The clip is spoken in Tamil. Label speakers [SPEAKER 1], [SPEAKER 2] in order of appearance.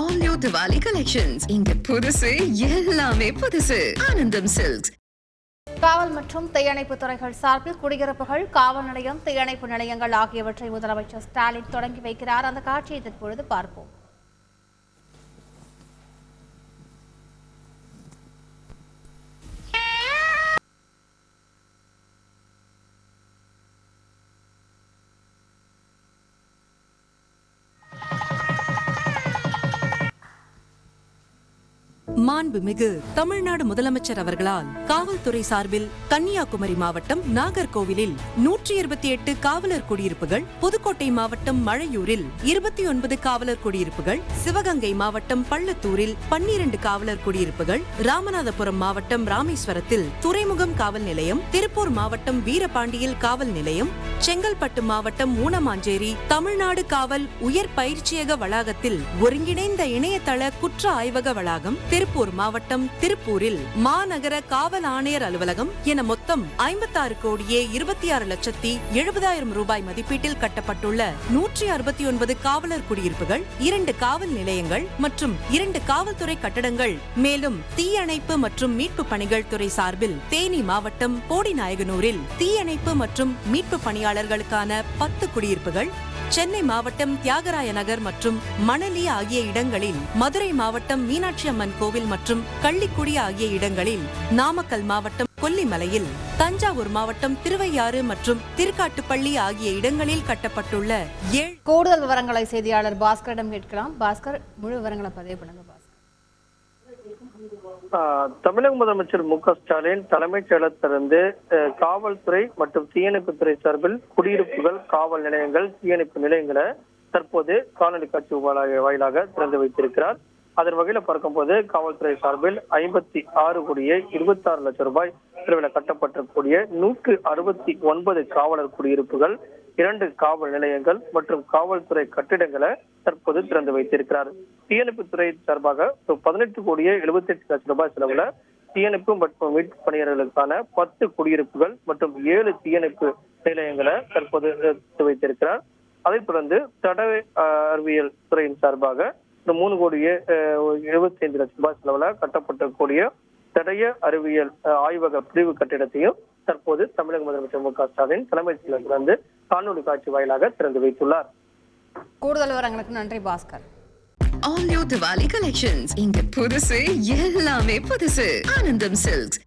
[SPEAKER 1] All new Diwali collections. இங்க புதுசு எல்லாமே புதுசு. ஆனந்தம் சில்க்ஸ்.
[SPEAKER 2] காவல் மற்றும் தீயணைப்பு துறைகள் சார்பில் குடியிருப்புகள், காவல் நிலையம், தீயணைப்பு நிலையங்கள் ஆகியவற்றை முதலமைச்சர் ஸ்டாலின் தொடங்கி வைக்கிறார். அந்த காட்சியை தற்பொழுது பார்ப்போம்.
[SPEAKER 3] மாண்புமிகு தமிழ்நாடு முதலமைச்சர் அவர்களால் காவல்துறை சார்பில் கன்னியாகுமரி மாவட்டம் நாகர்கோவிலில் 128 காவலர் குடியிருப்புகள், புதுக்கோட்டை மாவட்டம் மழையூரில் 29 காவலர் குடியிருப்புகள், சிவகங்கை மாவட்டம் பள்ளத்தூரில் 12 காவலர் குடியிருப்புகள், ராமநாதபுரம் மாவட்டம் ராமேஸ்வரத்தில் துறைமுகம் காவல் நிலையம், திருப்பூர் மாவட்டம் வீரபாண்டியில் காவல் நிலையம், செங்கல்பட்டு மாவட்டம் ஊனமாஞ்சேரி தமிழ்நாடு காவல் உயர் பயிற்சியக வளாகத்தில் ஒருங்கிணைந்த இணையதள குற்ற ஆய்வக வளாகம், திருப்பூர் மாவட்டம் திருப்பூரில் மாநகர காவல் ஆணையர் அலுவலகம் என மொத்தம் 56 கோடியே 26 லட்சத்தி 70,000 ரூபாய் மதிப்பீட்டில் கட்டப்பட்டுள்ள 169 காவலர் குடியிருப்புகள், 2 காவல் நிலையங்கள் மற்றும் 2 காவல்துறை கட்டடங்கள், மேலும் தீயணைப்பு மற்றும் மீட்பு பணிகள் துறை சார்பில் தேனி மாவட்டம் போடிநாயகனூரில் தீயணைப்பு மற்றும் மீட்பு பணியாளர்களுக்கான 10 குடியிருப்புகள், சென்னை மாவட்டம் தியாகராய நகர் மற்றும் மணலி ஆகிய இடங்களில், மதுரை மாவட்டம் மீனாட்சி அம்மன் கோவில் மற்றும் கள்ளிக்குடி ஆகிய இடங்களில், நாமக்கல் மாவட்டம் கொல்லிமலையில், தஞ்சாவூர் மாவட்டம் திருவையாறு மற்றும் திருக்காட்டுப்பள்ளி ஆகிய இடங்களில் கட்டப்பட்டுள்ள 7
[SPEAKER 2] கூடுதல் விவரங்களை செய்தியாளர் பாஸ்கரிடம் கேட்கலாம். பாஸ்கர், முழு விவரங்களை பதிவு பண்ணுங்க.
[SPEAKER 4] தமிழக முதலமைச்சர் மு.க.ஸ்டாலின் தலைமைச் செயலகத்திலிருந்து காவல்துறை மற்றும் தீயணைப்புத்துறை சார்பில் குடியிருப்புகள், காவல் நிலையங்கள், தீயணைப்பு நிலையங்களை தற்போது காணொலி காட்சி வாயிலாக திறந்து வைத்திருக்கிறார். அதன் வகையில பார்க்கும்போது காவல்துறை சார்பில் 56 கோடியே 26 லட்சம் ரூபாய் செலவில் கட்டப்பட்டிருக்கக்கூடிய 169 காவலர் குடியிருப்புகள், 2 காவல் நிலையங்கள் மற்றும் காவல்துறை கட்டிடங்களை தற்போது திறந்து வைத்திருக்கிறார். தீயணைப்புத்துறை சார்பாக 18 கோடியே 78 லட்சம் ரூபாய் செலவுல தீயணைப்பு மற்றும் மீட்பு பணியாளர்களுக்கான 10 குடியிருப்புகள் மற்றும் 7 தீயணைப்பு நிலையங்களை தற்போது திறந்து வைத்திருக்கிறார். அதைத் தொடர்ந்து தடய அறிவியல் துறையின் சார்பாக 3 கோடியே 75 லட்சம் ரூபாய் செலவுல கட்டப்பட்டிருக்கக்கூடிய தடய அறிவியல் ஆய்வக பிரிவு கட்டிடத்தையும் தற்போது தமிழக முதலமைச்சர் மு.க.ஸ்டாலின் தலைமைச் செயலகத்திலிருந்து காணொலி காட்சி வாயிலாக திறந்து வைத்துள்ளார்.
[SPEAKER 2] கூடுதல் விவரங்களுக்கு நன்றி Bhaskar.
[SPEAKER 1] All new Diwali collections. இங்க புதுசு எல்லாமே புதுசு. ஆனந்தம் சில்க்ஸ்.